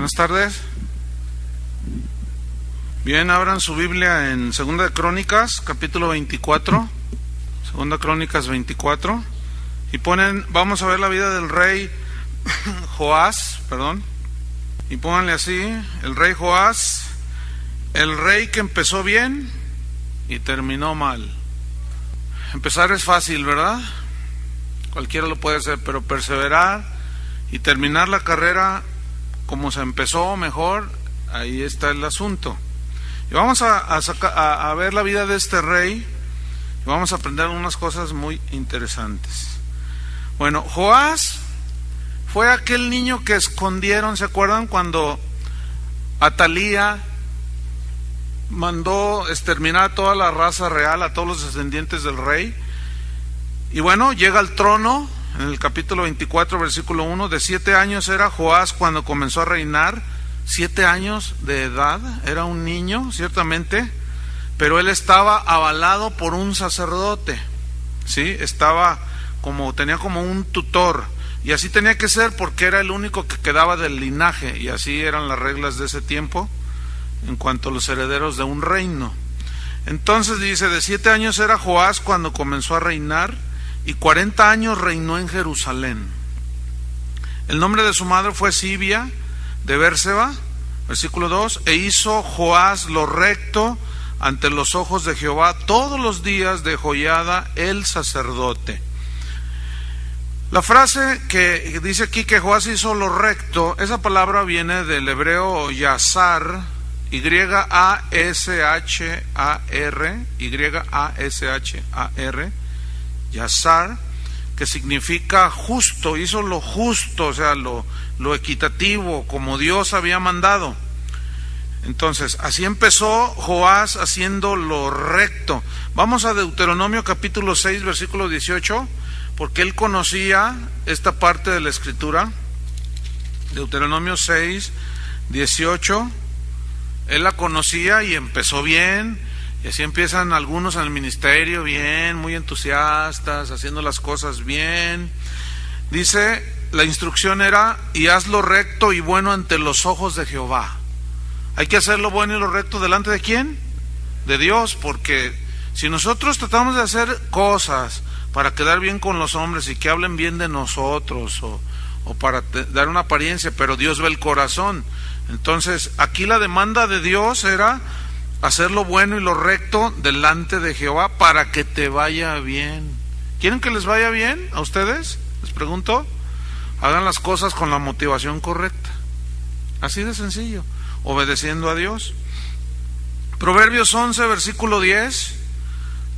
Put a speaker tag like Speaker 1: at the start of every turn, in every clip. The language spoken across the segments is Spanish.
Speaker 1: Buenas tardes. Bien, abran su Biblia en Segunda de Crónicas, capítulo 24. Segunda Crónicas 24. Y vamos a ver la vida del rey Joás, y pónganle así, el rey Joás, el rey que empezó bien y terminó mal. Empezar es fácil, ¿verdad? Cualquiera lo puede hacer, pero perseverar y terminar la carrera como se empezó mejor, ahí está el asunto. Y vamos a ver la vida de este rey y vamos a aprender unas cosas muy interesantes. Bueno, Joás fue aquel niño que escondieron, ¿se acuerdan? Cuando Atalía mandó exterminar a toda la raza real, a todos los descendientes del rey. Y bueno, llega al trono en el capítulo 24, versículo 1. De 7 años era Joás cuando comenzó a reinar. 7 años de edad, era un niño, ciertamente, pero él estaba avalado por un sacerdote, ¿sí? Tenía como un tutor, y así tenía que ser porque era el único que quedaba del linaje, y así eran las reglas de ese tiempo en cuanto a los herederos de un reino. Entonces dice, de 7 años era Joás cuando comenzó a reinar, y 40 años reinó en Jerusalén. El nombre de su madre fue Sibia de Bérseba, versículo 2, e hizo Joás lo recto ante los ojos de Jehová todos los días de Joiada el sacerdote. La frase que dice aquí que Joás hizo lo recto, esa palabra viene del hebreo yasar, Y-A-S-H-A-R, yasar, que significa justo, hizo lo justo, o sea, lo equitativo, como Dios había mandado. Entonces, así empezó Joás haciendo lo recto. Vamos a Deuteronomio capítulo 6, versículo 18, porque él conocía esta parte de la escritura. Deuteronomio 6, 18, él la conocía y empezó bien. Y así empiezan algunos en el ministerio bien, muy entusiastas, haciendo las cosas bien. Dice, la instrucción era, y haz lo recto y bueno ante los ojos de Jehová. Hay que hacer lo bueno y lo recto delante de ¿quién? De Dios, porque si nosotros tratamos de hacer cosas para quedar bien con los hombres y que hablen bien de nosotros, o para dar una apariencia, pero Dios ve el corazón. Entonces, aquí la demanda de Dios era hacer lo bueno y lo recto delante de Jehová para que te vaya bien. ¿Quieren que les vaya bien a ustedes? Les pregunto. Hagan las cosas con la motivación correcta. Así de sencillo. Obedeciendo a Dios. Proverbios 11, versículo 10.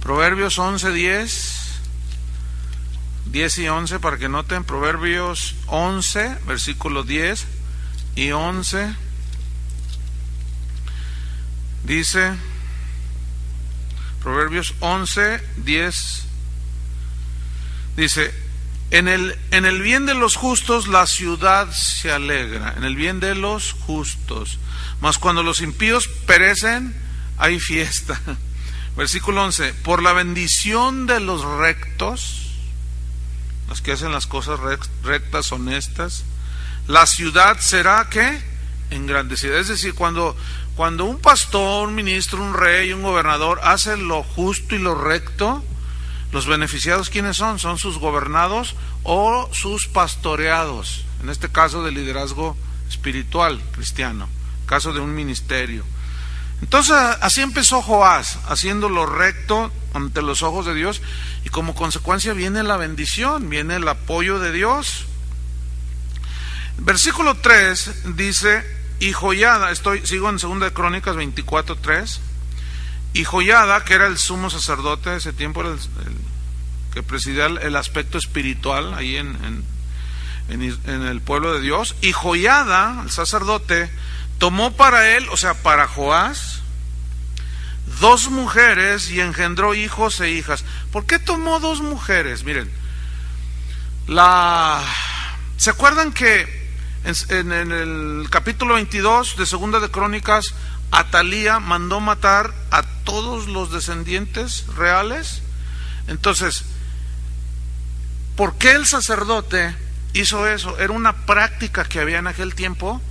Speaker 1: Proverbios 11, 10 y 11 para que noten. Proverbios 11, versículo 10 y 11. Dice, Proverbios 11, 10, dice, en el bien de los justos la ciudad se alegra, en el bien de los justos, mas cuando los impíos perecen, hay fiesta. Versículo 11, por la bendición de los rectos, los que hacen las cosas rectas, honestas, la ciudad será, ¿qué? Engrandecida. Es decir, cuando un pastor, un ministro, un rey, un gobernador hace lo justo y lo recto, los beneficiados, ¿quiénes son? Son sus gobernados o sus pastoreados, en este caso de liderazgo espiritual cristiano, caso de un ministerio. Entonces, así empezó Joás, haciendo lo recto ante los ojos de Dios, y como consecuencia viene la bendición, viene el apoyo de Dios. Versículo 3 dice, y Joiada, sigo en 2 de Crónicas 24, 3, y Joiada, que era el sumo sacerdote de ese tiempo, era el que presidía el aspecto espiritual ahí en el pueblo de Dios, y Joiada, el sacerdote, tomó para él, o sea, para Joás, 2 mujeres y engendró hijos e hijas. ¿Por qué tomó 2 mujeres? Miren, ¿se acuerdan que en el capítulo 22 de Segunda de Crónicas, Atalía mandó matar a todos los descendientes reales? Entonces, ¿por qué el sacerdote hizo eso? Era una práctica que había en aquel tiempo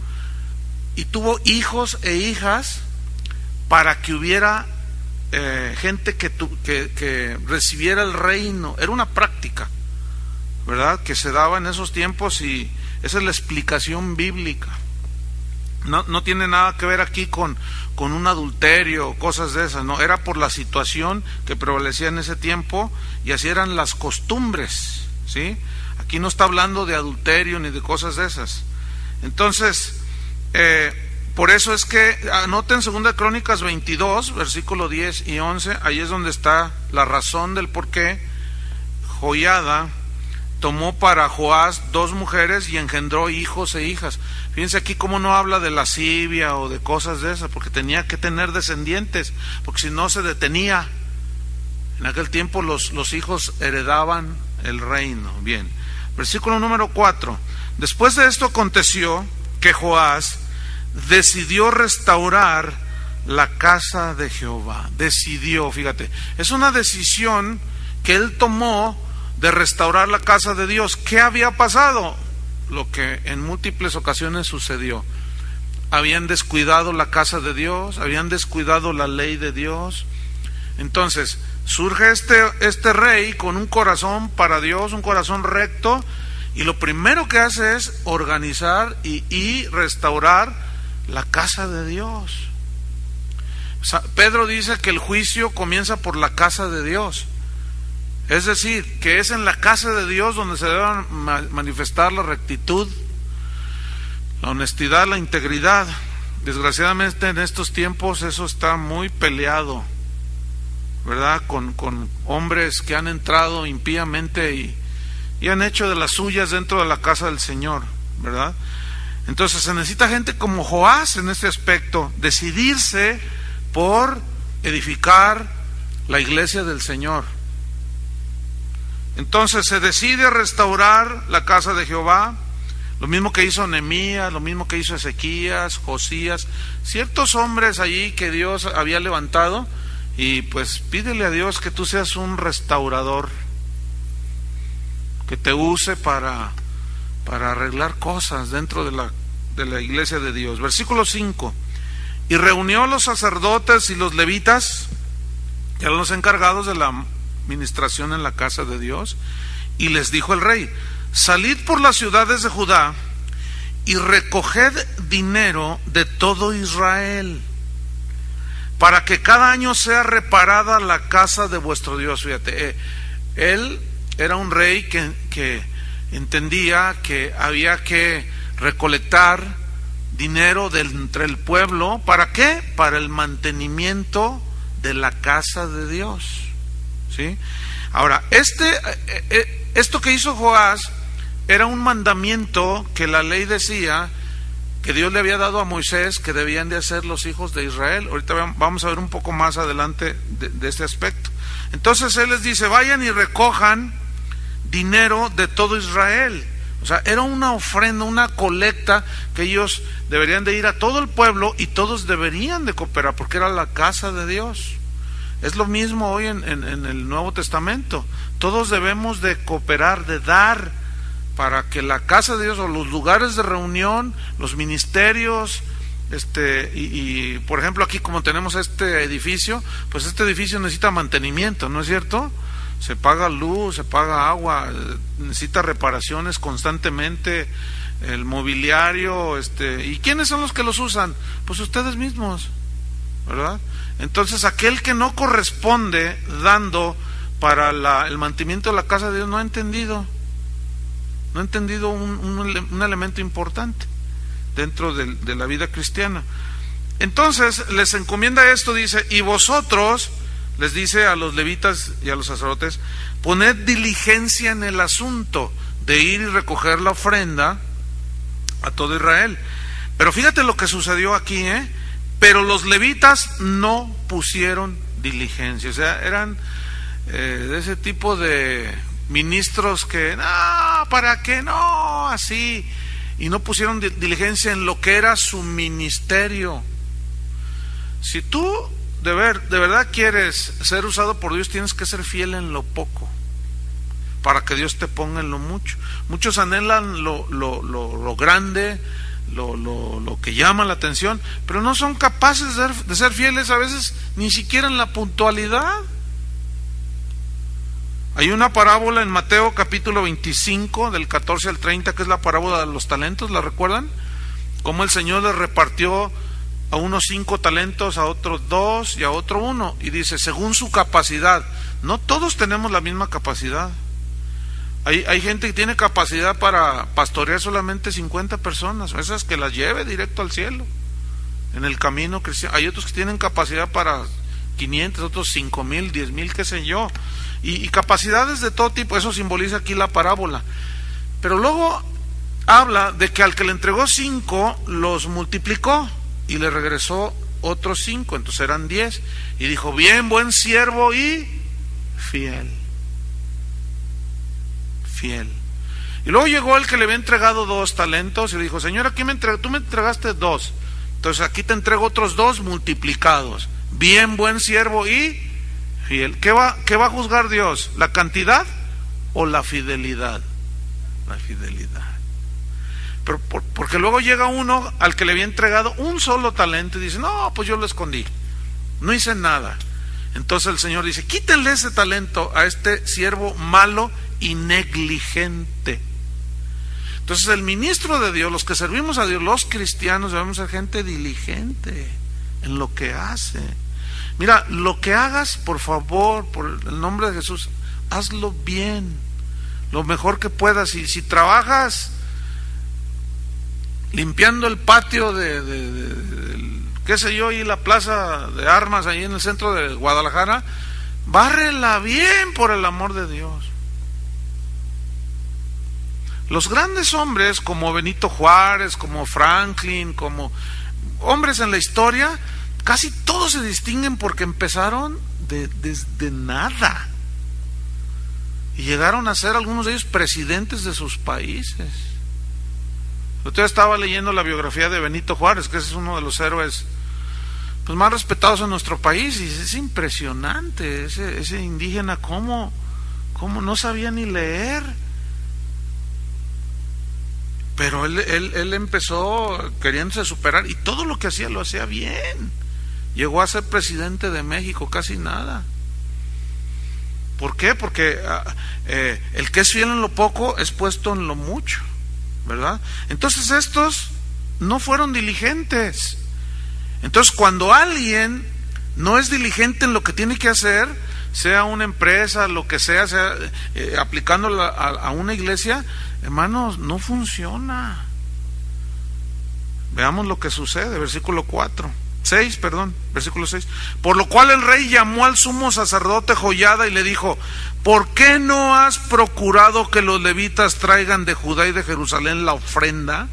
Speaker 1: y tuvo hijos e hijas para que hubiera gente que recibiera el reino. Era una práctica, ¿verdad?, que se daba en esos tiempos, y esa es la explicación bíblica. No tiene nada que ver aquí con un adulterio o cosas de esas, no, era por la situación que prevalecía en ese tiempo, y así eran las costumbres, ¿sí? Aquí no está hablando de adulterio ni de cosas de esas. Entonces, por eso es que anoten 2 Crónicas 22, versículo 10 y 11, ahí es donde está la razón del por qué Joiada tomó para Joás 2 mujeres y engendró hijos e hijas. Fíjense aquí cómo no habla de lascivia o de cosas de esas, porque tenía que tener descendientes, porque si no se detenía. En aquel tiempo los hijos heredaban el reino. Bien, versículo número 4. Después de esto aconteció que Joás decidió restaurar la casa de Jehová. Decidió, fíjate, es una decisión que él tomó de restaurar la casa de Dios. ¿Qué había pasado? Lo que en múltiples ocasiones sucedió. Habían descuidado la casa de Dios, habían descuidado la ley de Dios. Entonces surge este rey con un corazón para Dios, un corazón recto, y lo primero que hace es organizar y restaurar la casa de Dios. Pedro dice que el juicio comienza por la casa de Dios. Es decir, que es en la casa de Dios donde se debe manifestar la rectitud, la honestidad, la integridad. Desgraciadamente en estos tiempos eso está muy peleado, ¿verdad? Con hombres que han entrado impíamente y han hecho de las suyas dentro de la casa del Señor, ¿verdad? Entonces se necesita gente como Joás en este aspecto, decidirse por edificar la iglesia del Señor. Entonces se decide restaurar la casa de Jehová, lo mismo que hizo Nehemías, lo mismo que hizo Ezequías, Josías, ciertos hombres allí que Dios había levantado, y pues pídele a Dios que tú seas un restaurador, que te use para arreglar cosas dentro de la iglesia de Dios. Versículo 5, y reunió a los sacerdotes y los levitas, que eran los encargados de la ministración en la casa de Dios, y les dijo el rey: salid por las ciudades de Judá y recoged dinero de todo Israel, para que cada año sea reparada la casa de vuestro Dios. Fíjate, él era un rey que entendía que había que recolectar dinero entre el pueblo. ¿Para qué? Para el mantenimiento de la casa de Dios, ¿sí? Ahora, esto que hizo Joás era un mandamiento que la ley decía que Dios le había dado a Moisés, que debían de hacer los hijos de Israel. Ahorita vamos a ver un poco más adelante de este aspecto. Entonces él les dice: vayan y recojan dinero de todo Israel. O sea, era una ofrenda, una colecta que ellos deberían de ir a todo el pueblo, y todos deberían de cooperar, porque era la casa de Dios. Es lo mismo hoy en el Nuevo Testamento. Todos debemos de cooperar, de dar, para que la casa de Dios, o los lugares de reunión, los ministerios, y por ejemplo aquí como tenemos este edificio, pues este edificio necesita mantenimiento, ¿no es cierto? Se paga luz, se paga agua, necesita reparaciones constantemente, el mobiliario, ¿y quiénes son los que los usan? Pues ustedes mismos, ¿verdad? Entonces aquel que no corresponde dando para el mantenimiento de la casa de Dios no ha entendido un elemento importante dentro de la vida cristiana. Entonces les encomienda esto, dice: y vosotros, les dice a los levitas y a los sacerdotes, poned diligencia en el asunto de ir y recoger la ofrenda a todo Israel. Pero fíjate lo que sucedió aquí, pero los levitas no pusieron diligencia. O sea, eran de ese tipo de ministros que, no, ¿para qué no? Así, y no pusieron diligencia en lo que era su ministerio. Si tú de verdad quieres ser usado por Dios, tienes que ser fiel en lo poco, para que Dios te ponga en lo mucho. Muchos anhelan lo grande, lo que llama la atención, pero no son capaces de ser fieles a veces ni siquiera en la puntualidad. Hay una parábola en Mateo capítulo 25 del 14 al 30 que es la parábola de los talentos, ¿la recuerdan? Cómo el Señor les repartió a unos 5 talentos, a otros 2 y a otro 1, y dice según su capacidad. No todos tenemos la misma capacidad. Hay gente que tiene capacidad para pastorear solamente 50 personas, esas que las lleve directo al cielo en el camino cristiano. Hay otros que tienen capacidad para 500, otros 5,000, 10,000, qué sé yo, y capacidades de todo tipo. Eso simboliza aquí la parábola. Pero luego habla de que al que le entregó 5 los multiplicó y le regresó otros 5, entonces eran 10, y dijo: bien, buen siervo y fiel. Y luego llegó el que le había entregado 2 talentos y le dijo: Señor, aquí tú me entregaste 2, entonces aquí te entrego otros 2 multiplicados. Bien, buen siervo y fiel. ¿Qué va a juzgar Dios? ¿La cantidad o la fidelidad? La fidelidad. Pero porque luego llega uno al que le había entregado un solo talento y dice: no, pues yo lo escondí, no hice nada. Entonces el Señor dice: quítenle ese talento a este siervo malo y negligente. Entonces el ministro de Dios, los que servimos a Dios, los cristianos, debemos ser gente diligente en lo que hace. Mira, lo que hagas, por favor, por el nombre de Jesús, hazlo bien, lo mejor que puedas. Y si trabajas limpiando el patio qué sé yo, y la plaza de armas ahí en el centro de Guadalajara, bárrela bien, por el amor de Dios. Los grandes hombres como Benito Juárez, como Franklin, como hombres en la historia, casi todos se distinguen porque empezaron desde nada y llegaron a ser algunos de ellos presidentes de sus países. Yo estaba leyendo la biografía de Benito Juárez, que es uno de los héroes pues más respetados en nuestro país, y es impresionante ese indígena cómo no sabía ni leer, pero él empezó queriéndose superar, y todo lo que hacía lo hacía bien. Llegó a ser presidente de México, casi nada. ¿Por qué? Porque el que es fiel en lo poco es puesto en lo mucho, ¿verdad? Entonces estos no fueron diligentes. Entonces cuando alguien no es diligente en lo que tiene que hacer, sea una empresa, lo que sea aplicándolo a una iglesia, hermanos, no funciona. Veamos lo que sucede, versículo 6. Por lo cual el rey llamó al sumo sacerdote Joiada y le dijo: ¿por qué no has procurado que los levitas traigan de Judá y de Jerusalén la ofrenda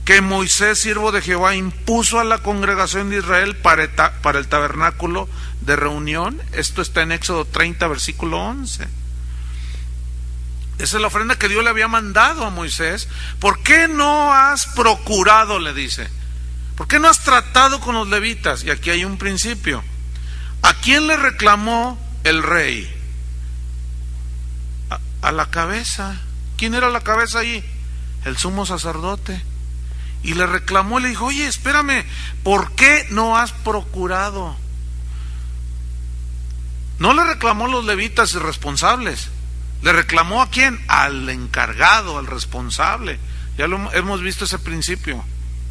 Speaker 1: que Moisés, siervo de Jehová, impuso a la congregación de Israel para el tabernáculo de reunión? Esto está en Éxodo 30, versículo 11. Esa es la ofrenda que Dios le había mandado a Moisés. ¿Por qué no has procurado?, le dice. ¿Por qué no has tratado con los levitas? Y aquí hay un principio. ¿A quién le reclamó el rey? A la cabeza. ¿Quién era la cabeza ahí? El sumo sacerdote. Y le reclamó y le dijo: oye, espérame, ¿por qué no has procurado? No le reclamó a los levitas irresponsables. ¿Le reclamó a quién? Al encargado, al responsable. Ya lo hemos visto ese principio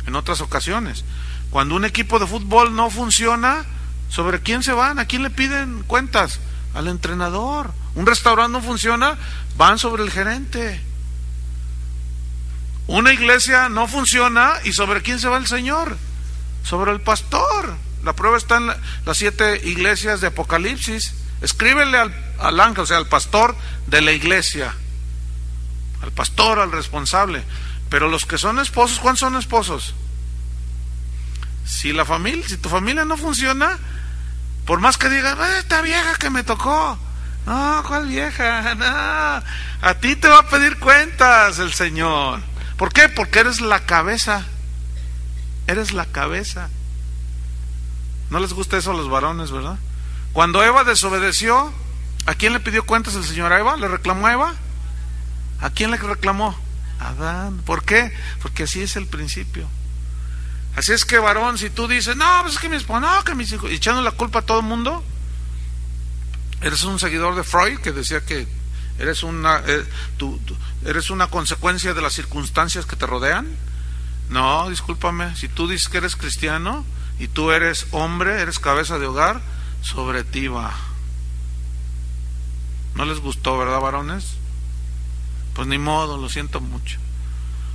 Speaker 1: en otras ocasiones. Cuando un equipo de fútbol no funciona, ¿sobre quién se van? ¿A quién le piden cuentas? Al entrenador. Un restaurante no funciona, van sobre el gerente. Una iglesia no funciona, ¿y sobre quién se va el Señor? Sobre el pastor. La prueba está en las 7 iglesias de Apocalipsis. Escríbele al ángel, o sea, al pastor de la iglesia, al pastor, al responsable. Pero los que son esposos, ¿cuántos son esposos? Si tu familia no funciona, por más que digas: esta vieja que me tocó, no, ¿cuál vieja? No, a ti te va a pedir cuentas el Señor. ¿Por qué? Porque eres la cabeza. Eres la cabeza. No les gusta eso a los varones, ¿verdad? Cuando Eva desobedeció, ¿a quién le pidió cuentas el Señor? ¿A Eva? ¿Le reclamó a Eva? ¿A quién le reclamó? Adán. ¿Por qué? Porque así es el principio. Así es que, varón, si tú dices, no, pues es que mi esposa, no, que mis hijos, y echando la culpa a todo el mundo, eres un seguidor de Freud, que decía que eres eres una consecuencia de las circunstancias que te rodean. No, discúlpame, si tú dices que eres cristiano y tú eres hombre, eres cabeza de hogar, sobre ti va. ¿No les gustó, verdad, varones? Pues ni modo, lo siento mucho.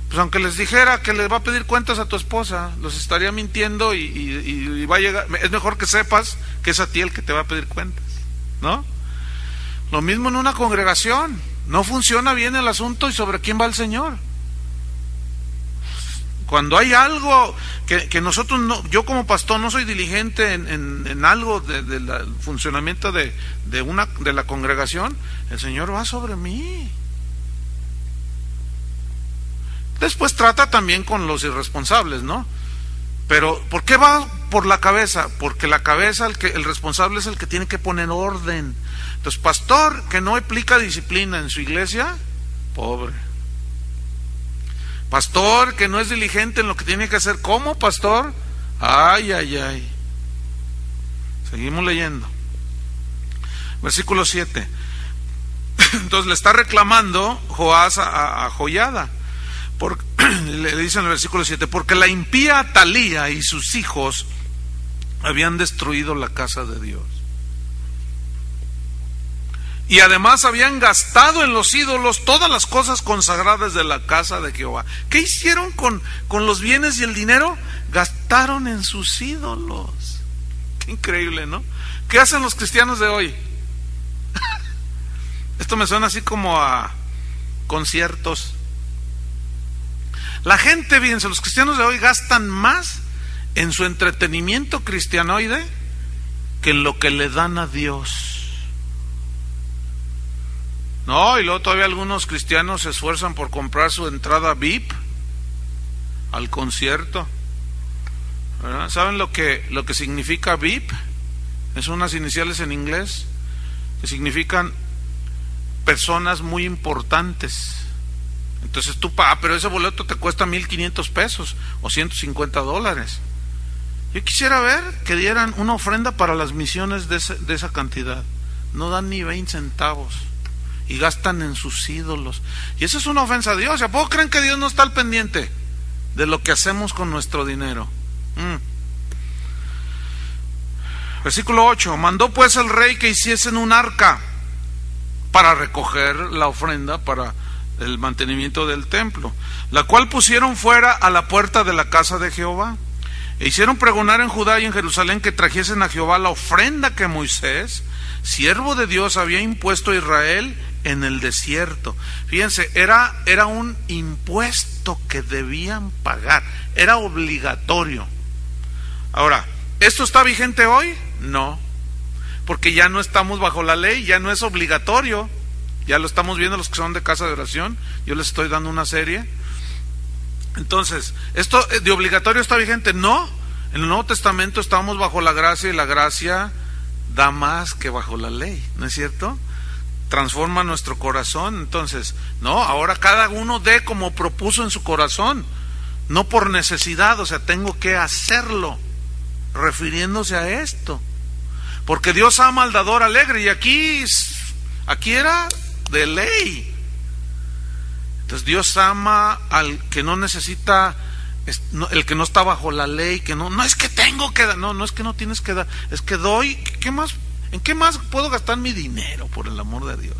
Speaker 1: Pues aunque les dijera que les va a pedir cuentas a tu esposa, los estaría mintiendo y va a llegar. Es mejor que sepas que es a ti el que te va a pedir cuentas, ¿no? Lo mismo en una congregación. No funciona bien el asunto, ¿y sobre quién va el Señor? Cuando hay algo que nosotros no, yo como pastor no soy diligente en algo del funcionamiento de la congregación, el Señor va sobre mí. Después trata también con los irresponsables, ¿no? Pero ¿por qué va por la cabeza? Porque la cabeza, el responsable es el que tiene que poner orden. Entonces, pastor que no aplica disciplina en su iglesia, pobre. Pastor que no es diligente en lo que tiene que hacer como pastor, ay, ay, ay. Seguimos leyendo. Versículo 7. Entonces le está reclamando Joás a Joiada. Le dice en el versículo 7, porque la impía Atalía y sus hijos habían destruido la casa de Dios. Y además habían gastado en los ídolos todas las cosas consagradas de la casa de Jehová. ¿Qué hicieron con los bienes y el dinero? Gastaron en sus ídolos. Qué increíble, ¿no? ¿Qué hacen los cristianos de hoy? Esto me suena así como a conciertos. La gente, fíjense, los cristianos de hoy gastan más en su entretenimiento cristianoide que en lo que le dan a Dios. No, y luego todavía algunos cristianos se esfuerzan por comprar su entrada VIP al concierto, ¿verdad? ¿Saben lo que significa VIP? Es unas iniciales en inglés que significan personas muy importantes. Entonces tú, pero ese boleto te cuesta 1,500 pesos o $150. Yo quisiera ver que dieran una ofrenda para las misiones de esa cantidad. No dan ni 20 centavos y gastan en sus ídolos. Y eso es una ofensa a Dios. ¿A poco creen que Dios no está al pendiente de lo que hacemos con nuestro dinero? Versículo 8. Mandó pues el rey que hiciesen un arca para recoger la ofrenda para el mantenimiento del templo, la cual pusieron fuera a la puerta de la casa de Jehová, e hicieron pregonar en Judá y en Jerusalén que trajesen a Jehová la ofrenda que Moisés, siervo de Dios, había impuesto a Israel en el desierto. Fíjense, era un impuesto que debían pagar, era obligatorio. Ahora, ¿esto está vigente hoy? No, porque ya no estamos bajo la ley, ya no es obligatorio. Ya lo estamos viendo los que son de casa de oración. Yo les estoy dando una serie. Entonces, ¿esto de obligatorio está vigente? No. En el Nuevo Testamento estamos bajo la gracia y la gracia da más que bajo la ley, ¿no es cierto? Transforma nuestro corazón. Entonces, no, ahora cada uno dé como propuso en su corazón, no por necesidad, o sea, tengo que hacerlo, refiriéndose a esto. Porque Dios ama al dador alegre, y aquí era de ley. Entonces Dios ama al que no necesita, el que no está bajo la ley, que no es que tengo que dar, no es que no tienes que dar, es que doy. ¿Qué más? ¿En qué más puedo gastar mi dinero, por el amor de Dios?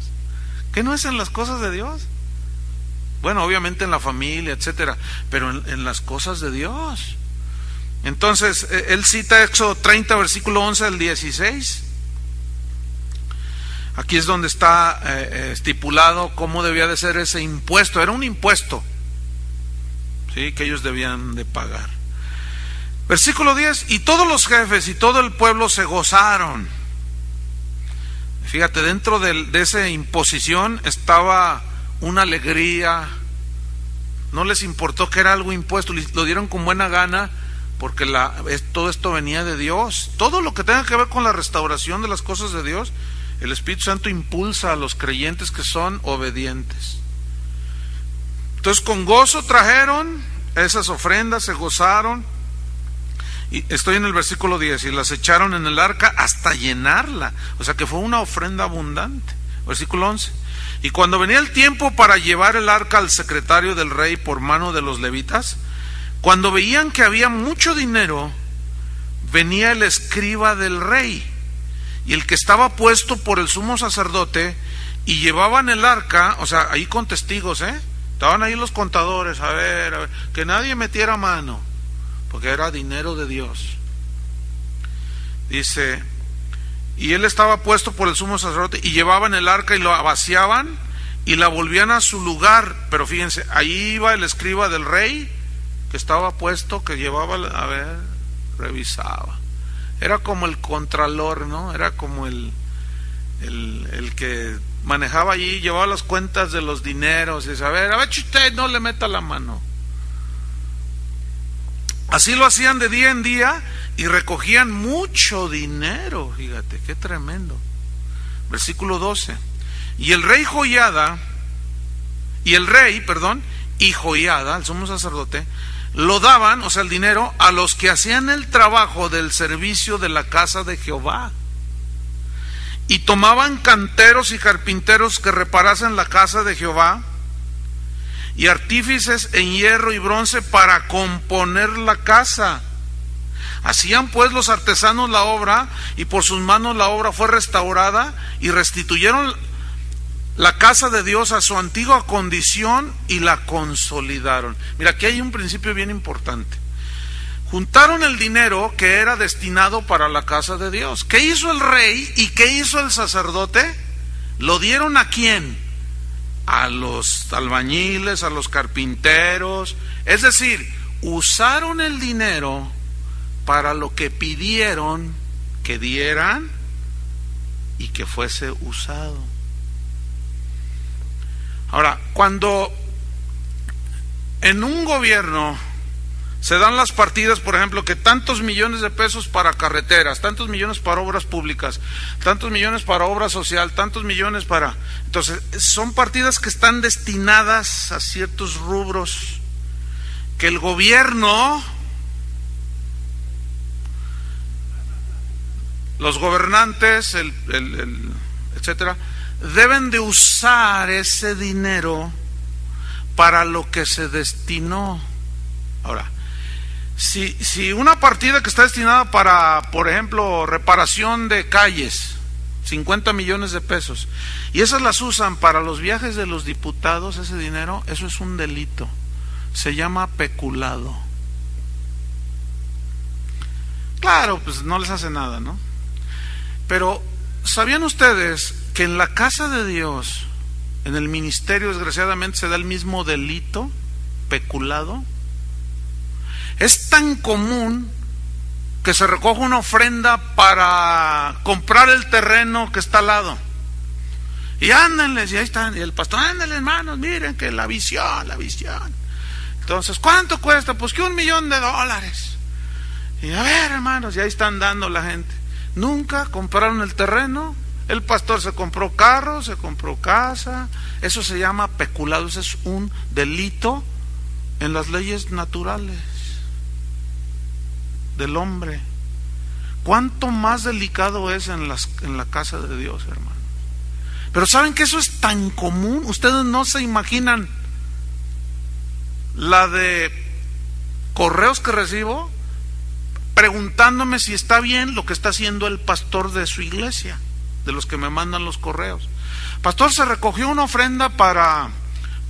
Speaker 1: ¿Qué no es en las cosas de Dios? Bueno, obviamente en la familia, etcétera, pero en las cosas de Dios. Entonces él cita Éxodo 30, versículo 11 al 16. Aquí es donde está estipulado cómo debía de ser ese impuesto. Era un impuesto, ¿sí?, que ellos debían de pagar. Versículo 10. Y todos los jefes y todo el pueblo se gozaron. Fíjate, dentro de esa imposición estaba una alegría. No les importó que era algo impuesto, lo dieron con buena gana, porque todo esto venía de Dios. Todo lo que tenga que ver con la restauración de las cosas de Dios, el Espíritu Santo impulsa a los creyentes que son obedientes. Entonces con gozo trajeron esas ofrendas, se gozaron. Y estoy en el versículo 10, y las echaron en el arca hasta llenarla. O sea que fue una ofrenda abundante. Versículo 11. Y cuando venía el tiempo para llevar el arca al secretario del rey por mano de los levitas, cuando veían que había mucho dinero, venía el escriba del rey y el que estaba puesto por el sumo sacerdote, y llevaban el arca, o sea, ahí con testigos, estaban ahí los contadores, a ver, que nadie metiera mano, porque era dinero de Dios. Dice, y él estaba puesto por el sumo sacerdote, y llevaban el arca y lo vaciaban y la volvían a su lugar. Pero fíjense, ahí iba el escriba del rey, que estaba puesto, que llevaba, a ver, revisaba. Era como el contralor, ¿no? Era como el que manejaba allí, llevaba las cuentas de los dineros, y dice, a ver, usted no le meta la mano. Así lo hacían de día en día y recogían mucho dinero. Fíjate, qué tremendo. Versículo 12. Y el rey Joiada, el sumo sacerdote, lo daban, o sea, el dinero, a los que hacían el trabajo del servicio de la casa de Jehová. Y tomaban canteros y carpinteros que reparasen la casa de Jehová, y artífices en hierro y bronce para componer la casa. Hacían pues los artesanos la obra, y por sus manos la obra fue restaurada, y restituyeron la casa de Dios a su antigua condición y la consolidaron. Mira, aquí hay un principio bien importante. Juntaron el dinero que era destinado para la casa de Dios. ¿Qué hizo el rey y qué hizo el sacerdote? ¿Lo dieron a quién? A los albañiles, a los carpinteros. Es decir, usaron el dinero para lo que pidieron que dieran y que fuese usado. Ahora, cuando en un gobierno se dan las partidas, por ejemplo, que tantos millones de pesos para carreteras, tantos millones para obras públicas, tantos millones para obra social, tantos millones para... Entonces, son partidas que están destinadas a ciertos rubros que el gobierno, los gobernantes, etcétera, deben de usar ese dinero para lo que se destinó. Ahora, si una partida que está destinada para, por ejemplo, reparación de calles, 50 millones de pesos, y esas las usan para los viajes de los diputados, ese dinero, eso es un delito. Se llama peculado. Claro, pues no les hace nada, ¿no? Pero, ¿sabían ustedes que en la casa de Dios, en el ministerio, desgraciadamente se da el mismo delito, peculado? Es tan común que se recoge una ofrenda para comprar el terreno que está al lado. Y ándenles, y ahí están, y el pastor, ándenles hermanos, miren que la visión. Entonces, ¿cuánto cuesta? Pues que $1,000,000. Y a ver hermanos, y ahí están dando la gente. Nunca compraron el terreno. El pastor se compró carro, se compró casa. Eso se llama peculado. Ese es un delito en las leyes naturales del hombre. ¿Cuánto más delicado es en la casa de Dios, hermano? Pero ¿saben que eso es tan común? Ustedes no se imaginan la de correos que recibo preguntándome si está bien lo que está haciendo el pastor de su iglesia, de los que me mandan los correos. Pastor, se recogió una ofrenda para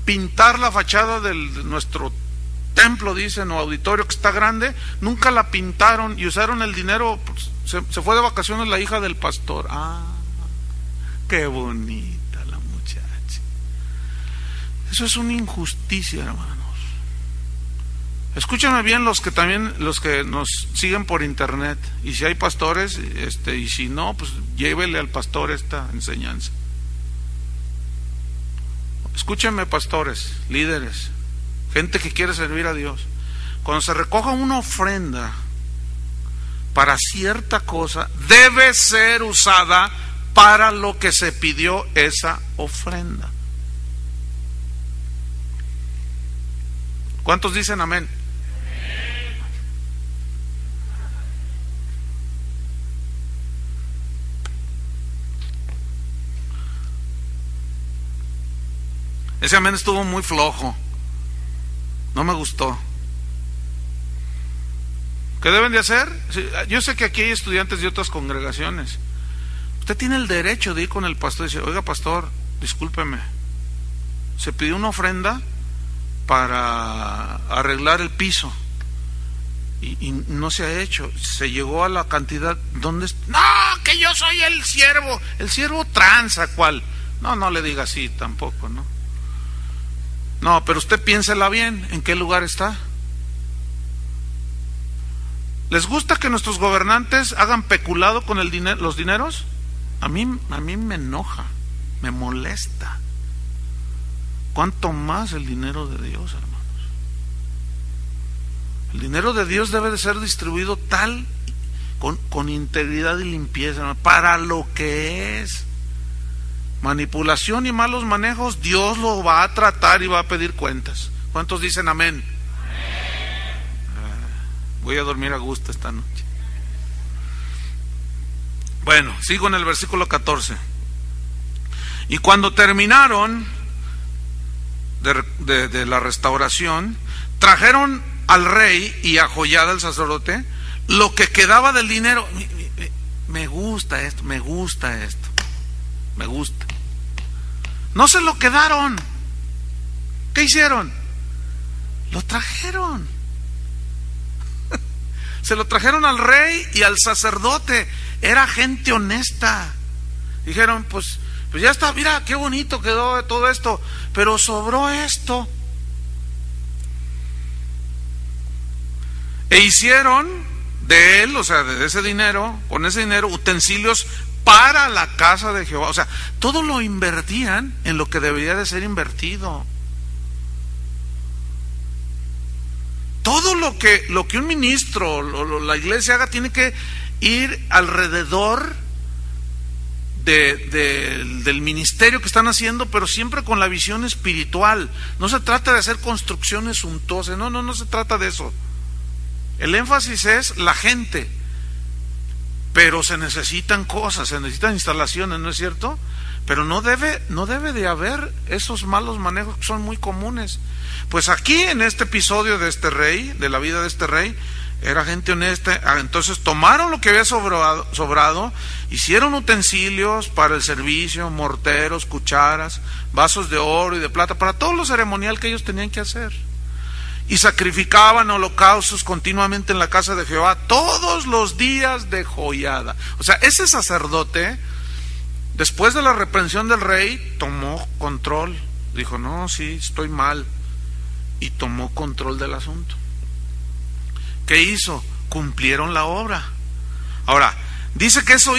Speaker 1: pintar la fachada de nuestro templo, dicen, o auditorio que está grande. Nunca la pintaron y usaron el dinero, pues, se fue de vacaciones la hija del pastor. Ah, qué bonita la muchacha. Eso es una injusticia, hermanos. Escúchenme bien los que nos siguen por internet, y si hay pastores, y si no, pues llévele al pastor esta enseñanza. Escúchenme, pastores, líderes, gente que quiere servir a Dios. Cuando se recoja una ofrenda para cierta cosa, debe ser usada para lo que se pidió esa ofrenda. ¿Cuántos dicen amén? Ese amén estuvo muy flojo, no me gustó. ¿Qué deben de hacer? Yo sé que aquí hay estudiantes de otras congregaciones. Usted tiene el derecho de ir con el pastor y decir: oiga, pastor, discúlpeme, se pidió una ofrenda para arreglar el piso y no se ha hecho, se llegó a la cantidad. ¿Dónde está? No, que yo soy el siervo tranza, ¿cuál? No le diga así tampoco, ¿no? No, pero usted piénsela bien, ¿en qué lugar está? ¿Les gusta que nuestros gobernantes hagan peculado con el dinero, los dineros? A mí me enoja, me molesta. ¿Cuánto más el dinero de Dios, hermanos? El dinero de Dios debe de ser distribuido con integridad y limpieza, hermanos, para lo que es. Manipulación y malos manejos, Dios lo va a tratar y va a pedir cuentas. ¿Cuántos dicen amén? Voy a dormir a gusto esta noche. Bueno, sigo en el versículo 14. Y cuando terminaron de la restauración, trajeron al rey y a Joiada el sacerdote lo que quedaba del dinero. Me gusta esto. No se lo quedaron. ¿Qué hicieron? Lo trajeron. Se lo trajeron al rey y al sacerdote. Era gente honesta. Dijeron, pues ya está, mira qué bonito quedó todo esto, pero sobró esto. E hicieron de él, o sea, de ese dinero, con ese dinero, utensilios para la casa de Jehová. O sea, todo lo invertían en lo que debería de ser invertido. Todo lo que un ministro, la iglesia haga, tiene que ir alrededor del ministerio que están haciendo, pero siempre con la visión espiritual. No se trata de hacer construcciones suntuosas, no se trata de eso. El énfasis es la gente, pero se necesitan cosas, se necesitan instalaciones, ¿no es cierto? Pero no debe de haber esos malos manejos que son muy comunes. Pues aquí en este episodio de este rey, de la vida de este rey, era gente honesta. Entonces tomaron lo que había sobrado, hicieron utensilios para el servicio, morteros, cucharas, vasos de oro y de plata, para todo lo ceremonial que ellos tenían que hacer. Y sacrificaban holocaustos continuamente en la casa de Jehová todos los días de Joiada. O sea, ese sacerdote, después de la reprensión del rey, tomó control. Dijo, no, sí, estoy mal. Y tomó control del asunto. ¿Qué hizo? Cumplieron la obra. Ahora, dice que eso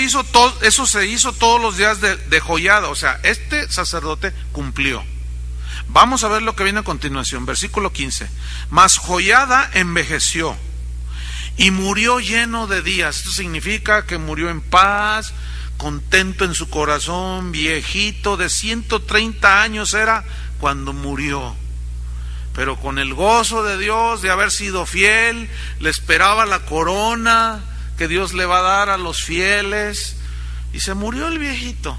Speaker 1: se hizo todos los días de Joiada. O sea, este sacerdote cumplió. Vamos a ver lo que viene a continuación, versículo 15. Mas Joiada envejeció y murió lleno de días. Esto significa que murió en paz, contento en su corazón, viejito, de 130 años era cuando murió. Pero con el gozo de Dios de haber sido fiel, le esperaba la corona que Dios le va a dar a los fieles. Y se murió el viejito.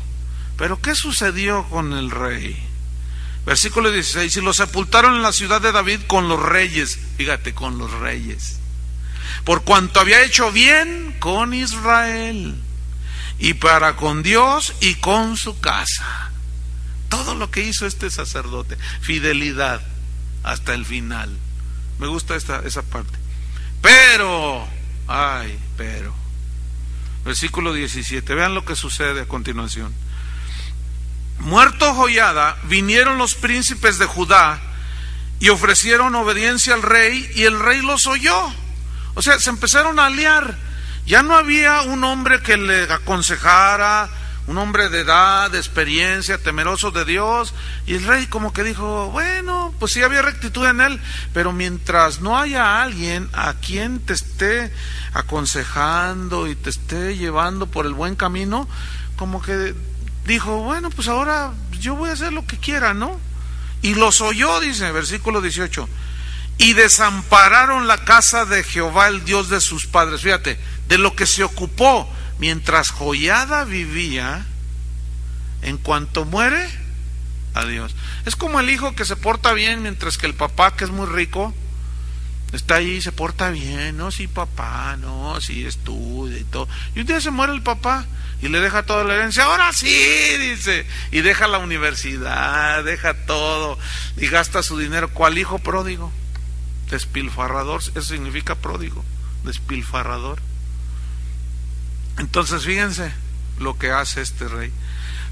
Speaker 1: Pero ¿qué sucedió con el rey? Versículo 16, y lo sepultaron en la ciudad de David con los reyes. Fíjate, con los reyes. Por cuanto había hecho bien con Israel, y para con Dios y con su casa. Todo lo que hizo este sacerdote, fidelidad hasta el final. Me gusta esa parte. Pero, versículo 17, vean lo que sucede a continuación. Muerto Joiada, vinieron los príncipes de Judá y ofrecieron obediencia al rey, y el rey los oyó. O sea, se empezaron a aliar. Ya no había un hombre que le aconsejara, un hombre de edad, de experiencia, temeroso de Dios, y el rey como que dijo, bueno, pues sí había rectitud en él, pero mientras no haya alguien a quien te esté aconsejando y te esté llevando por el buen camino, como que dijo, bueno, pues ahora yo voy a hacer lo que quiera, ¿no? Y los oyó, dice, versículo 18, y desampararon la casa de Jehová, el Dios de sus padres. Fíjate, de lo que se ocupó mientras Joiada vivía, en cuanto muere, adiós. Es como el hijo que se porta bien mientras que el papá, que es muy rico, está ahí y se porta bien. No, sí papá, no, sí estudia y todo. Y un día se muere el papá y le deja toda la herencia. Ahora sí, dice, y deja la universidad, deja todo y gasta su dinero. ¿Cuál hijo pródigo? Despilfarrador. Eso significa pródigo, despilfarrador. Entonces fíjense lo que hace este rey.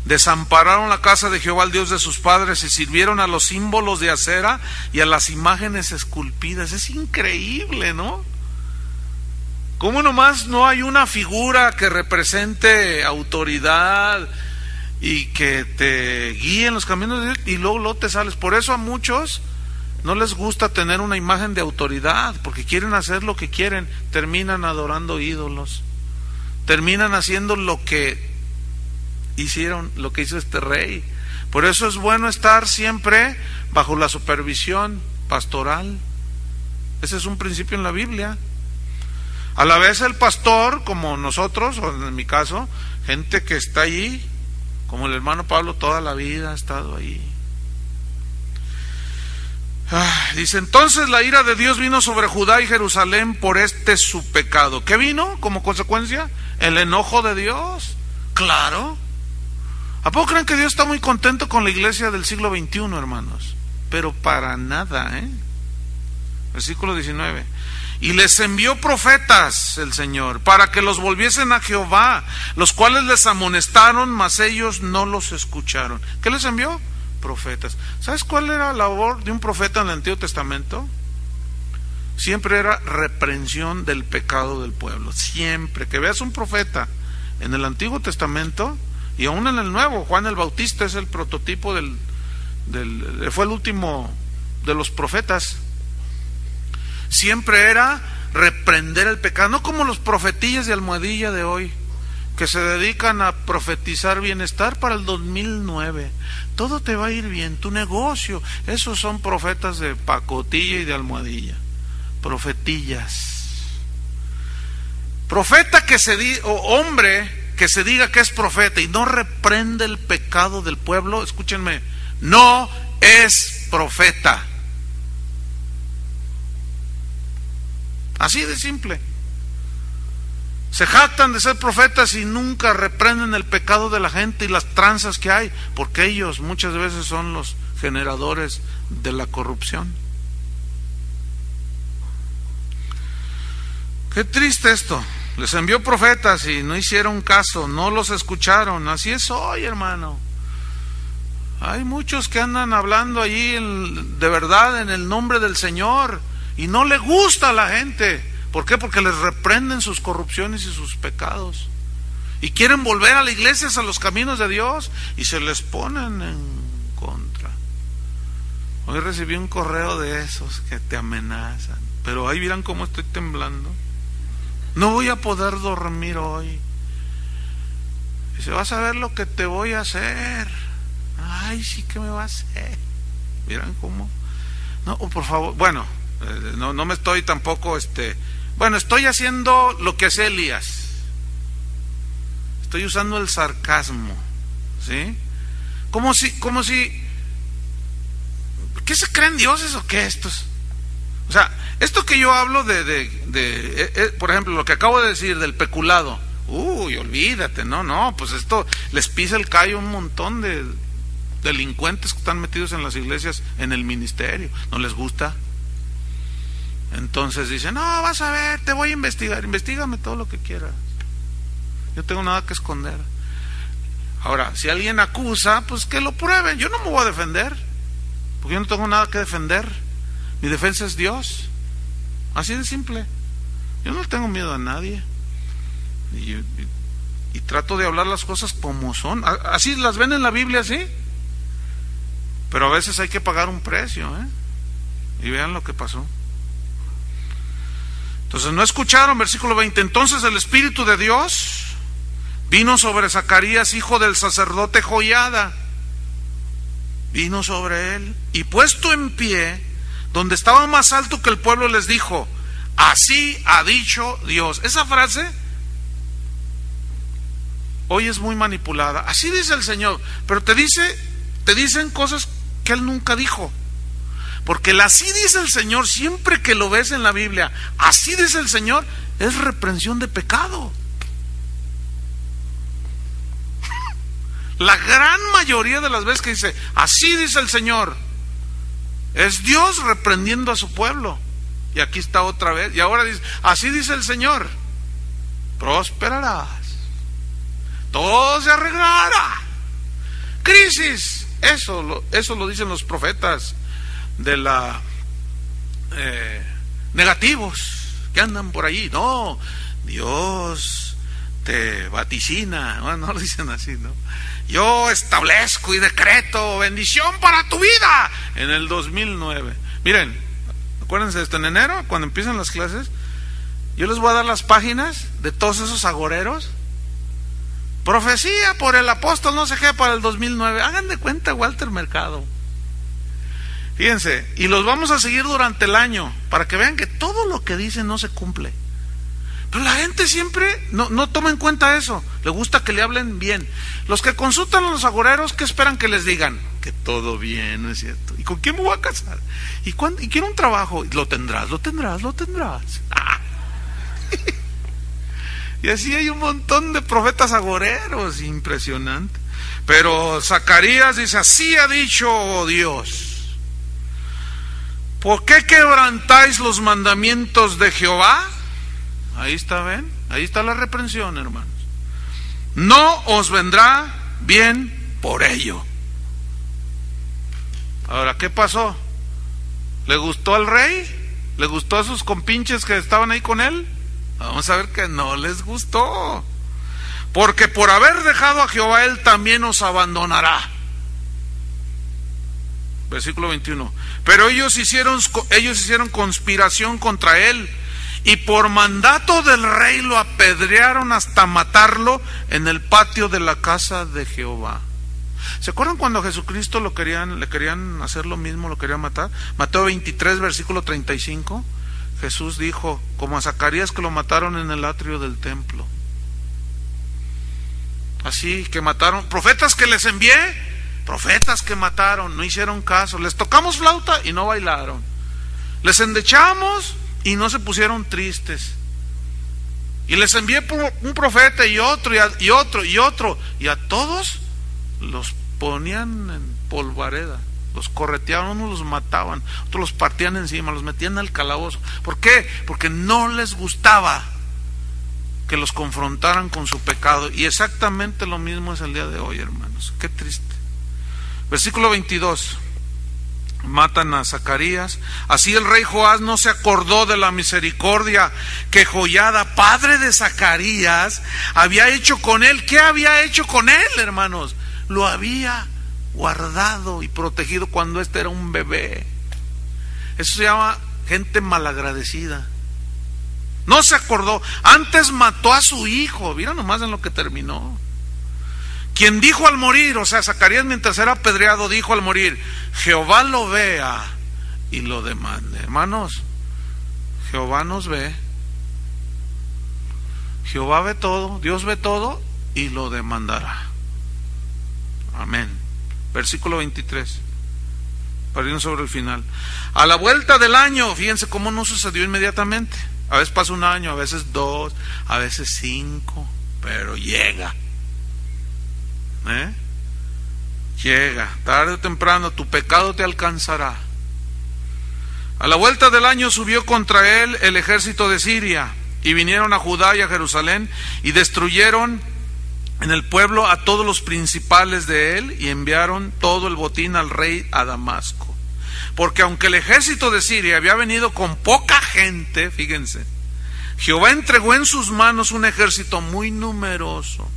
Speaker 1: Desampararon la casa de Jehová, el Dios de sus padres, y sirvieron a los símbolos de acera y a las imágenes esculpidas. Es increíble, ¿no? ¿Cómo nomás no hay una figura que represente autoridad y que te guíe en los caminos de Dios, y luego te sales? Por eso a muchos no les gusta tener una imagen de autoridad, porque quieren hacer lo que quieren, terminan adorando ídolos, terminan haciendo lo que hicieron, lo que hizo este rey. Por eso es bueno estar siempre bajo la supervisión pastoral. Ese es un principio en la Biblia. A la vez el pastor, como nosotros, o en mi caso, gente que está allí, como el hermano Pablo, toda la vida ha estado ahí. Dice, entonces la ira de Dios vino sobre Judá y Jerusalén por su pecado. ¿Qué vino como consecuencia? El enojo de Dios. Claro. ¿A poco creen que Dios está muy contento con la iglesia del siglo XXI, hermanos? Pero para nada, Versículo 19. Y les envió profetas el Señor, para que los volviesen a Jehová, los cuales les amonestaron, mas ellos no los escucharon. ¿Qué les envió? Profetas. ¿Sabes cuál era la labor de un profeta en el Antiguo Testamento? Siempre era reprensión del pecado del pueblo. Siempre. Que veas un profeta en el Antiguo Testamento, y aún en el Nuevo, Juan el Bautista es el prototipo fue el último de los profetas. Siempre era reprender el pecado, no como los profetillas de almohadilla de hoy, que se dedican a profetizar bienestar para el 2009. Todo te va a ir bien, tu negocio. Esos son profetas de pacotilla y de almohadilla. Profetillas. Profeta o hombre que se diga que es profeta y no reprende el pecado del pueblo, escúchenme, no es profeta. Así de simple. Se jactan de ser profetas y nunca reprenden el pecado de la gente y las tranzas que hay, porque ellos muchas veces son los generadores de la corrupción. Qué triste esto. Les envió profetas y no hicieron caso, no los escucharon. Así es hoy, hermano. Hay muchos que andan hablando allí de verdad en el nombre del Señor y no le gusta a la gente. ¿Por qué? Porque les reprenden sus corrupciones y sus pecados. Y quieren volver a la iglesia, a los caminos de Dios, y se les ponen en contra. Hoy recibí un correo de esos que te amenazan. Pero ahí verán cómo estoy temblando. No voy a poder dormir hoy. Dice, vas a ver lo que te voy a hacer. Ay, sí que me va a hacer. ¿Vieran cómo? No, por favor, bueno, no me estoy tampoco, bueno, estoy haciendo lo que hace Elías. Estoy usando el sarcasmo, ¿sí? Como si, ¿qué se creen dioses o qué estos? O sea, esto que yo hablo por ejemplo, lo que acabo de decir del peculado, olvídate, no, pues esto les pisa el callo a un montón de delincuentes que están metidos en las iglesias, en el ministerio, no les gusta. Entonces dicen, no, vas a ver, te voy a investigar, investígame todo lo que quieras, yo tengo nada que esconder. Ahora, si alguien acusa, pues que lo prueben, yo no me voy a defender, porque yo no tengo nada que defender. Mi defensa es Dios. Así de simple. Yo no tengo miedo a nadie. Y trato de hablar las cosas como son. Así las ven en la Biblia, ¿sí? Pero a veces hay que pagar un precio, Y vean lo que pasó. Entonces no escucharon, versículo 20. Entonces el Espíritu de Dios vino sobre Zacarías, hijo del sacerdote Joiada. Vino sobre él, y puesto en pie, donde estaba más alto que el pueblo, les dijo: así ha dicho Dios. Esa frase hoy es muy manipulada. Así dice el Señor, pero te dicen cosas que Él nunca dijo. Porque el así dice el Señor, siempre que lo ves en la Biblia, así dice el Señor, es reprensión de pecado. La gran mayoría de las veces que dice así dice el Señor, es Dios reprendiendo a su pueblo. Y aquí está otra vez, y ahora dice así dice el Señor: prosperarás, todo se arreglará. Crisis, eso lo dicen los profetas de la negativos que andan por allí. No, Dios te vaticina, no lo dicen así, ¿no? Yo establezco y decreto bendición para tu vida en el 2009. Miren, acuérdense de esto, en enero, cuando empiezan las clases, yo les voy a dar las páginas de todos esos agoreros. Profecía por el apóstol no sé qué para el 2009. Hagan de cuenta Walter Mercado. Fíjense, y los vamos a seguir durante el año para que vean que todo lo que dicen no se cumple. Pero la gente siempre no toma en cuenta eso. Le gusta que le hablen bien. Los que consultan a los agoreros, ¿qué esperan que les digan? Que todo bien, ¿no es cierto? ¿Y con quién me voy a casar? ¿Y quiero un trabajo? Lo tendrás. Y así hay un montón de profetas agoreros, impresionante. Pero Zacarías dice: así ha dicho Dios. ¿Por qué quebrantáis los mandamientos de Jehová? Ahí está, ¿ven? Ahí está la reprensión, hermanos. No os vendrá bien por ello. Ahora, ¿qué pasó? ¿Le gustó al rey? ¿Le gustó a sus compinches que estaban ahí con él? Vamos a ver que no les gustó. Porque por haber dejado a Jehová, Él también os abandonará. Versículo 21. Pero ellos hicieron conspiración contra Él, y por mandato del rey lo apedrearon hasta matarlo en el patio de la casa de Jehová. ¿Se acuerdan cuando a Jesucristo le querían hacer lo mismo, lo querían matar? Mateo 23, versículo 35. Jesús dijo, como a Zacarías que lo mataron en el atrio del templo. Así que mataron, profetas que les envié, profetas que mataron, no hicieron caso. Les tocamos flauta y no bailaron. Les endechamos y no se pusieron tristes. Y les envié un profeta y otro y otro, y a todos los ponían en polvareda. Los correteaban, unos los mataban, otros los partían encima, los metían al calabozo. ¿Por qué? Porque no les gustaba que los confrontaran con su pecado. Y exactamente lo mismo es el día de hoy, hermanos. Qué triste. Versículo 22. Matan a Zacarías. Así el rey Joás no se acordó de la misericordia que Joiada, padre de Zacarías, había hecho con él. ¿Qué había hecho con él, hermanos? Lo había guardado y protegido cuando este era un bebé. Eso se llama gente malagradecida. No se acordó. Antes mató a su hijo. Mira nomás en lo que terminó. Quien dijo al morir, o sea, Zacarías mientras era apedreado dijo al morir: Jehová lo vea y lo demande. Hermanos, Jehová nos ve. Jehová ve todo, Dios ve todo y lo demandará. Amén. Versículo 23, para irnos sobre el final. A la vuelta del año, fíjense cómo no sucedió inmediatamente. A veces pasa un año, a veces 2, a veces 5, pero llega. Llega, tarde o temprano tu pecado te alcanzará. A la vuelta del año subió contra él el ejército de Siria, y vinieron a Judá y a Jerusalén, y destruyeron en el pueblo a todos los principales de él, y enviaron todo el botín al rey a Damasco. Porque aunque el ejército de Siria había venido con poca gente, fíjense, Jehová entregó en sus manos un ejército muy numeroso.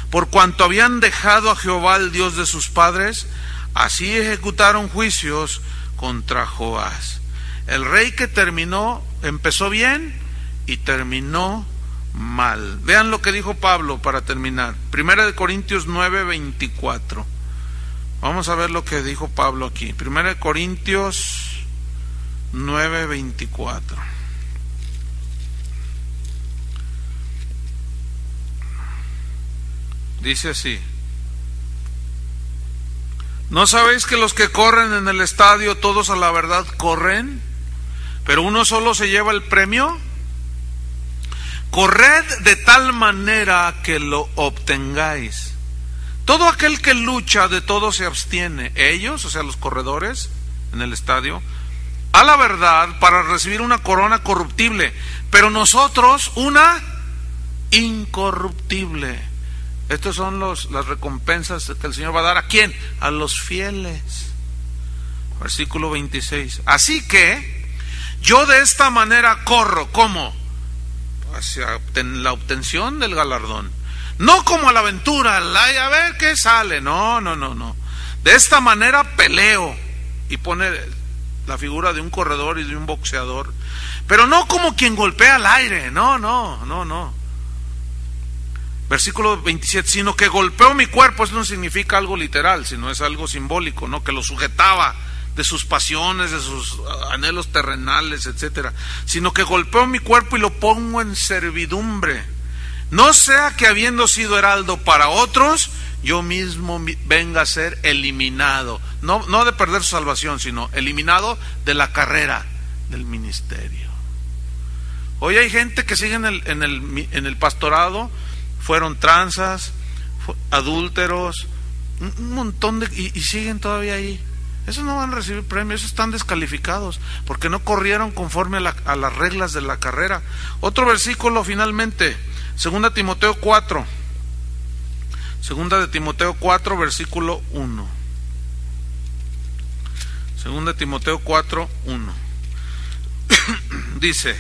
Speaker 1: Por cuanto habían dejado a Jehová, el Dios de sus padres, así ejecutaron juicios contra Joás. El rey que empezó bien y terminó mal. Vean lo que dijo Pablo para terminar. 1 Corintios 9, 24. Vamos a ver lo que dijo Pablo aquí. 1 Corintios 9:24. Dice así: ¿no sabéis que los que corren en el estadio, todos a la verdad corren, pero uno solo se lleva el premio? Corred de tal manera que lo obtengáis. Todo aquel que lucha, de todo se abstiene. Ellos, o sea, los corredores en el estadio, a la verdad, para recibir una corona corruptible, pero nosotros una incorruptible. Estas son las recompensas que el Señor va a dar. ¿A quién? A los fieles. Versículo 26. Así que yo de esta manera corro. ¿Cómo? Hacia la obtención del galardón. No como a la aventura, a ver qué sale. No. De esta manera peleo. Y pone la figura de un corredor y de un boxeador. Pero no como quien golpea al aire. No. Versículo 27, sino que golpeo mi cuerpo. Eso no significa algo literal, sino es algo simbólico, ¿no? Que lo sujetaba de sus pasiones, de sus anhelos terrenales, etcétera. Sino que golpeo mi cuerpo y lo pongo en servidumbre. No sea que habiendo sido heraldo para otros, yo mismo venga a ser eliminado. No de perder su salvación, sino eliminado de la carrera del ministerio. Hoy hay gente que sigue en el pastorado. Fueron tranzas, adúlteros, un montón y siguen todavía ahí. Esos no van a recibir premios, esos están descalificados, porque no corrieron conforme a las reglas de la carrera. Otro versículo finalmente, 2 Timoteo 4. 2 de Timoteo 4, versículo 1. 2 Timoteo 4, 1. Dice: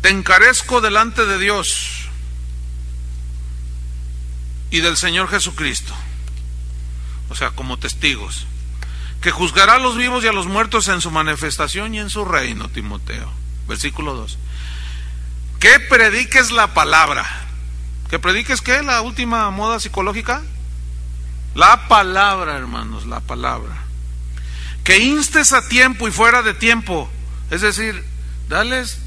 Speaker 1: te encarezco delante de Dios y del Señor Jesucristo, o sea, como testigos, que juzgará a los vivos y a los muertos en su manifestación y en su reino. Timoteo, versículo 2. Que prediques la palabra. ¿Que prediques qué? ¿La última moda psicológica? La palabra, hermanos, la palabra. Que instes a tiempo y fuera de tiempo, es decir, dales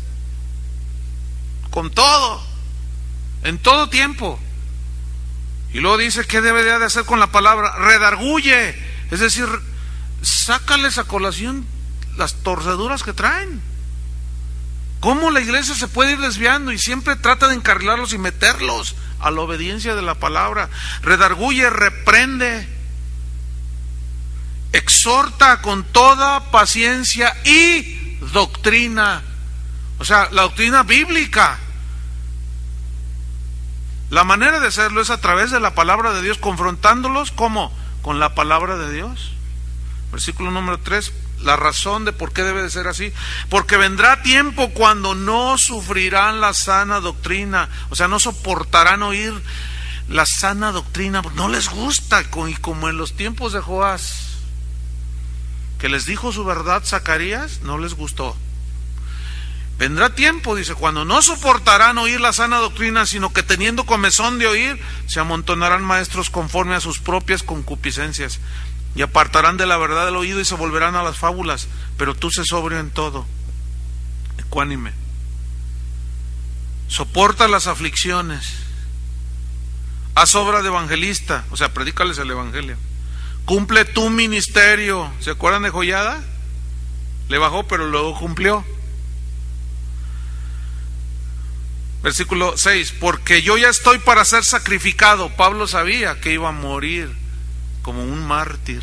Speaker 1: con todo, en todo tiempo. Y luego dice, ¿qué debería de hacer con la palabra? Redarguye, es decir, sácales a colación las torceduras que traen. ¿Cómo la iglesia se puede ir desviando? Y siempre trata de encarrilarlos y meterlos a la obediencia de la palabra. Redarguye, reprende, exhorta con toda paciencia y doctrina. O sea, la doctrina bíblica. La manera de hacerlo es a través de la palabra de Dios, confrontándolos, ¿cómo? Con la palabra de Dios. Versículo número 3, la razón de por qué debe de ser así. Porque vendrá tiempo cuando no sufrirán la sana doctrina, o sea, no soportarán oír la sana doctrina, no les gusta, y como en los tiempos de Joás, que les dijo su verdad Zacarías, no les gustó. Vendrá tiempo, dice, cuando no soportarán oír la sana doctrina, sino que teniendo comezón de oír, se amontonarán maestros conforme a sus propias concupiscencias, y apartarán de la verdad el oído y se volverán a las fábulas. Pero tú sé sobrio en todo, ecuánime, soporta las aflicciones, haz obra de evangelista, o sea, predícales el evangelio, cumple tu ministerio. ¿Se acuerdan de Joyada? Le bajó, pero luego cumplió. Versículo 6, porque yo ya estoy para ser sacrificado. Pablo sabía que iba a morir como un mártir,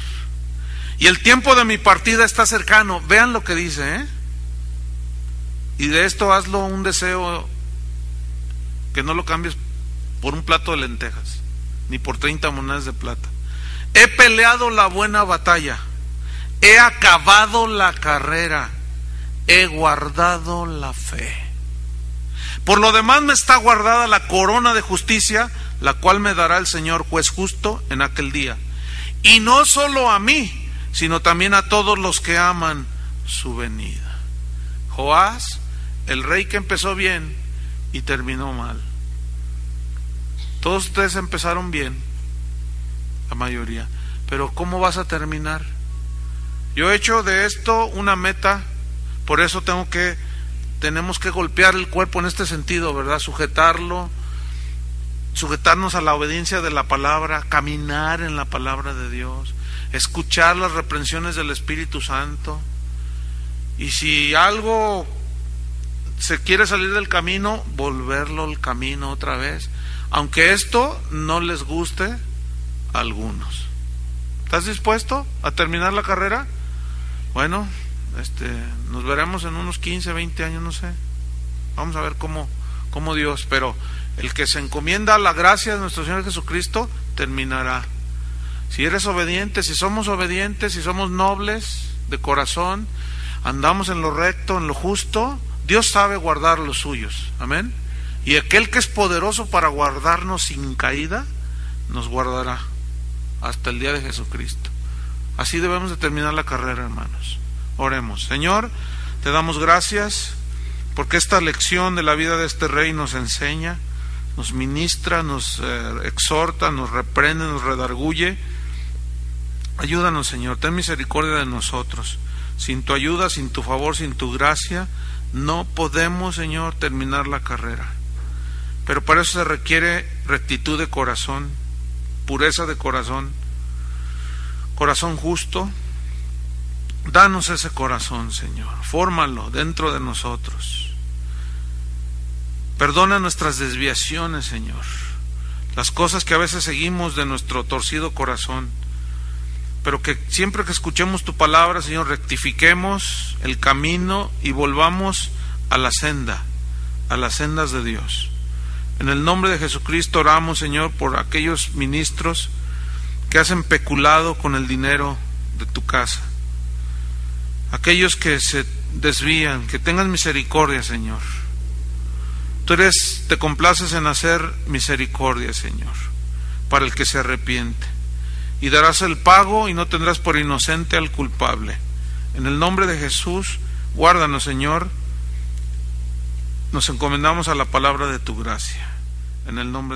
Speaker 1: y el tiempo de mi partida está cercano. Vean lo que dice, ¿eh? Y de esto hazlo un deseo, que no lo cambies por un plato de lentejas, ni por 30 monedas de plata. He peleado la buena batalla, he acabado la carrera, he guardado la fe. Por lo demás me está guardada la corona de justicia, la cual me dará el Señor juez justo en aquel día. Y no solo a mí, sino también a todos los que aman su venida. Joás, el rey que empezó bien y terminó mal. Todos ustedes empezaron bien, la mayoría, pero ¿cómo vas a terminar? Yo he hecho de esto una meta Por eso tenemos que golpear el cuerpo en este sentido, ¿verdad? Sujetarnos a la obediencia de la palabra, caminar en la palabra de Dios, escuchar las reprensiones del Espíritu Santo. Y si algo se quiere salir del camino, volverlo al camino otra vez, aunque esto no les guste a algunos. ¿Estás dispuesto a terminar la carrera? Bueno, nos veremos en unos 15, 20 años, no sé. Vamos a ver cómo Dios, pero el que se encomienda a la gracia de nuestro Señor Jesucristo terminará. Si eres obediente, si somos obedientes, si somos nobles de corazón, andamos en lo recto, en lo justo, Dios sabe guardar los suyos. Amén. Y aquel que es poderoso para guardarnos sin caída, nos guardará hasta el día de Jesucristo. Así debemos de terminar la carrera, hermanos. Oremos. Señor, te damos gracias porque esta lección de la vida de este rey nos enseña, nos ministra, nos exhorta, nos reprende, nos redarguye. Ayúdanos, Señor, ten misericordia de nosotros. Sin tu ayuda, sin tu favor, sin tu gracia, no podemos, Señor, terminar la carrera. Pero para eso se requiere rectitud de corazón, pureza de corazón, corazón justo. Danos ese corazón, Señor, fórmalo dentro de nosotros. Perdona nuestras desviaciones, Señor, las cosas que a veces seguimos de nuestro torcido corazón, pero que siempre que escuchemos tu palabra, Señor, rectifiquemos el camino y volvamos a la senda, a las sendas de Dios. En el nombre de Jesucristo oramos, Señor, por aquellos ministros que hacen peculado con el dinero de tu casa, aquellos que se desvían, que tengan misericordia, Señor. Tú te complaces en hacer misericordia, Señor, para el que se arrepiente, y darás el pago y no tendrás por inocente al culpable. En el nombre de Jesús, guárdanos, Señor. Nos encomendamos a la palabra de tu gracia. En el nombre de